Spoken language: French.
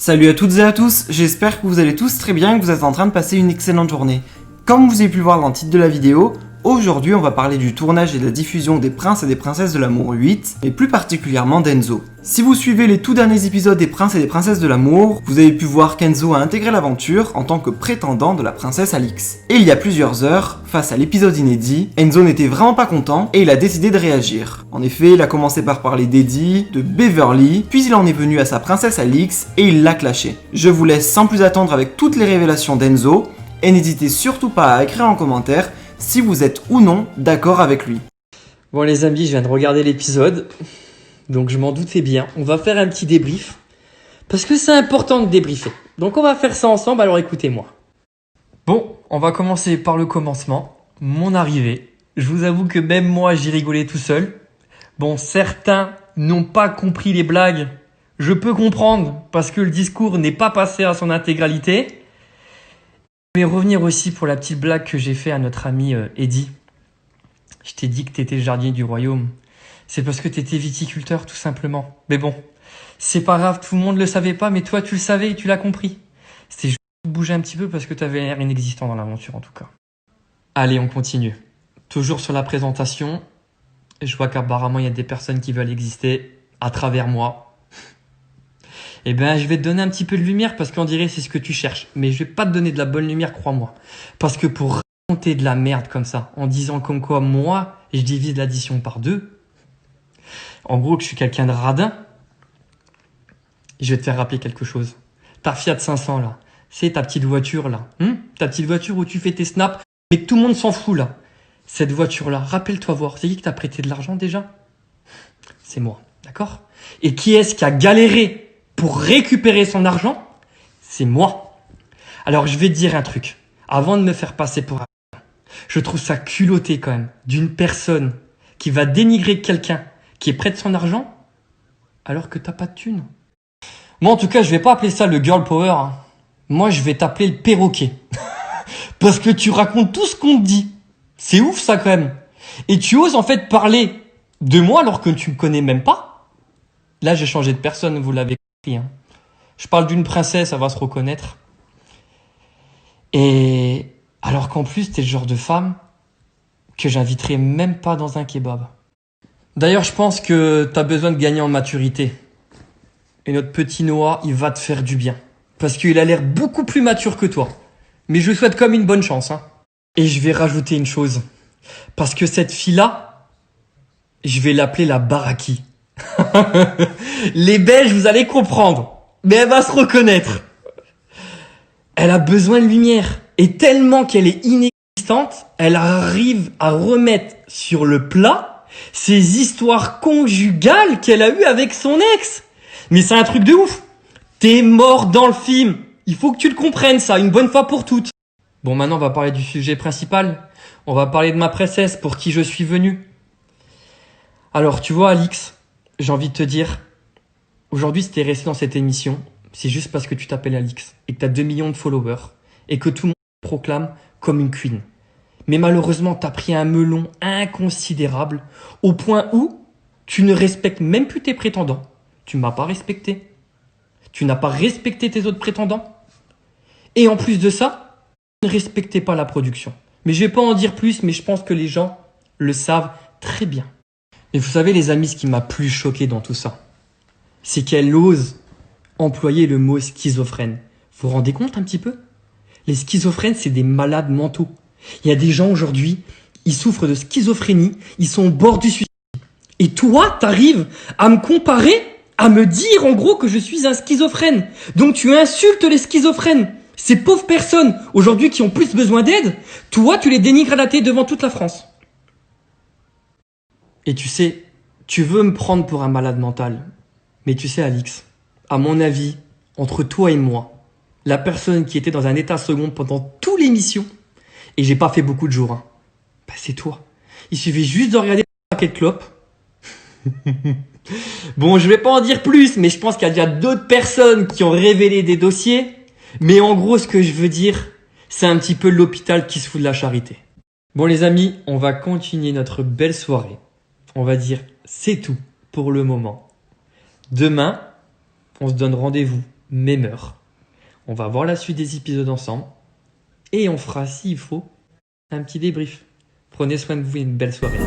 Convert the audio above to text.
Salut à toutes et à tous, j'espère que vous allez tous très bien et que vous êtes en train de passer une excellente journée. Comme vous avez pu le voir dans le titre de la vidéo, aujourd'hui on va parler du tournage et de la diffusion des Princes et des Princesses de l'amour 8, et plus particulièrement d'Enzo. Si vous suivez les tout derniers épisodes des Princes et des Princesses de l'amour, vous avez pu voir qu'Enzo a intégré l'aventure en tant que prétendant de la princesse Alix. Et il y a plusieurs heures, face à l'épisode inédit, Enzo n'était vraiment pas content et il a décidé de réagir. En effet, il a commencé par parler d'Eddie, de Beverly, puis il en est venu à sa princesse Alix et il l'a clashé. Je vous laisse sans plus attendre avec toutes les révélations d'Enzo, et n'hésitez surtout pas à écrire en commentaire si vous êtes ou non d'accord avec lui. Bon les amis, je viens de regarder l'épisode, donc je m'en doutais bien. On va faire un petit débrief, parce que c'est important de débriefer. Donc on va faire ça ensemble, alors écoutez-moi. Bon, on va commencer par le commencement, mon arrivée. Je vous avoue que même moi j'ai rigolé tout seul. Bon, certains n'ont pas compris les blagues. Je peux comprendre, parce que le discours n'est pas passé à son intégralité. Je vais revenir aussi pour la petite blague que j'ai fait à notre ami Eddie. Je t'ai dit que t'étais le jardinier du royaume. C'est parce que t'étais viticulteur, tout simplement. Mais bon, c'est pas grave, tout le monde le savait pas, mais toi tu le savais et tu l'as compris. C'était juste de bouger un petit peu parce que t'avais l'air inexistant dans l'aventure en tout cas. Allez, on continue. Toujours sur la présentation. Je vois qu'apparemment il y a des personnes qui veulent exister à travers moi. Eh ben, je vais te donner un petit peu de lumière parce qu'on dirait c'est ce que tu cherches. Mais je vais pas te donner de la bonne lumière, crois-moi. Parce que pour raconter de la merde comme ça, en disant comme quoi moi, je divise l'addition par 2, en gros que je suis quelqu'un de radin, je vais te faire rappeler quelque chose. Ta Fiat 500 là, c'est ta petite voiture là. Ta petite voiture où tu fais tes snaps, mais que tout le monde s'en fout là. Cette voiture là, rappelle-toi voir, c'est qui t'a prêté de l'argent déjà? C'est moi, d'accord? Et qui est-ce qui a galéré pour récupérer son argent? C'est moi. Alors je vais te dire un truc. Avant de me faire passer pour un... Je trouve ça culotté quand même d'une personne qui va dénigrer quelqu'un qui est près de son argent alors que t'as pas de thune. Moi en tout cas je vais pas appeler ça le girl power. Moi je vais t'appeler le perroquet. Parce que tu racontes tout ce qu'on te dit. C'est ouf ça quand même. Et tu oses en fait parler de moi alors que tu me connais même pas. Là j'ai changé de personne, vous l'avez compris. Je parle d'une princesse, elle va se reconnaître. Et alors qu'en plus, t'es le genre de femme que j'inviterais même pas dans un kebab. D'ailleurs, je pense que t'as besoin de gagner en maturité. Et notre petit Noah, il va te faire du bien. Parce qu'il a l'air beaucoup plus mature que toi. Mais je lui souhaite comme une bonne chance. Et je vais rajouter une chose. Parce que cette fille-là, je vais l'appeler la Baraki. Les Belges, vous allez comprendre. Mais elle va se reconnaître. Elle a besoin de lumière. Et tellement qu'elle est inexistante, elle arrive à remettre sur le plat ces histoires conjugales qu'elle a eues avec son ex. Mais c'est un truc de ouf. T'es mort dans le film. Il faut que tu le comprennes ça, une bonne fois pour toutes. Bon, maintenant on va parler du sujet principal. On va parler de ma princesse pour qui je suis venu. Alors, tu vois Alix, j'ai envie de te dire, aujourd'hui si t'es resté dans cette émission, c'est juste parce que tu t'appelles Alix et que t'as 2 millions de followers et que tout le monde te proclame comme une queen. Mais malheureusement, t'as pris un melon inconsidérable au point où tu ne respectes même plus tes prétendants. Tu m'as pas respecté. Tu n'as pas respecté tes autres prétendants. Et en plus de ça, tu ne respectais pas la production. Mais je vais pas en dire plus, mais je pense que les gens le savent très bien. Et vous savez les amis, ce qui m'a plus choqué dans tout ça, c'est qu'elle ose employer le mot schizophrène. Vous vous rendez compte un petit peu? Les schizophrènes, c'est des malades mentaux. Il y a des gens aujourd'hui, ils souffrent de schizophrénie, ils sont au bord du suicide. Et toi, t'arrives à me comparer, à me dire en gros que je suis un schizophrène. Donc tu insultes les schizophrènes. Ces pauvres personnes, aujourd'hui, qui ont plus besoin d'aide, toi, tu les dénigres à la télé devant toute la France. Et tu sais, tu veux me prendre pour un malade mental. Mais tu sais, Alix, à mon avis, entre toi et moi, la personne qui était dans un état second pendant toute l'émission, et j'ai pas fait beaucoup de jours, bah c'est toi. Il suffit juste de regarder le paquet de clopes. Bon, je vais pas en dire plus, mais je pense qu'il y a déjà d'autres personnes qui ont révélé des dossiers. Mais en gros, ce que je veux dire, c'est un petit peu l'hôpital qui se fout de la charité. Bon les amis, on va continuer notre belle soirée. On va dire c'est tout pour le moment. Demain, on se donne rendez-vous même heure. On va voir la suite des épisodes ensemble. Et on fera, s'il faut, un petit débrief. Prenez soin de vous et une belle soirée.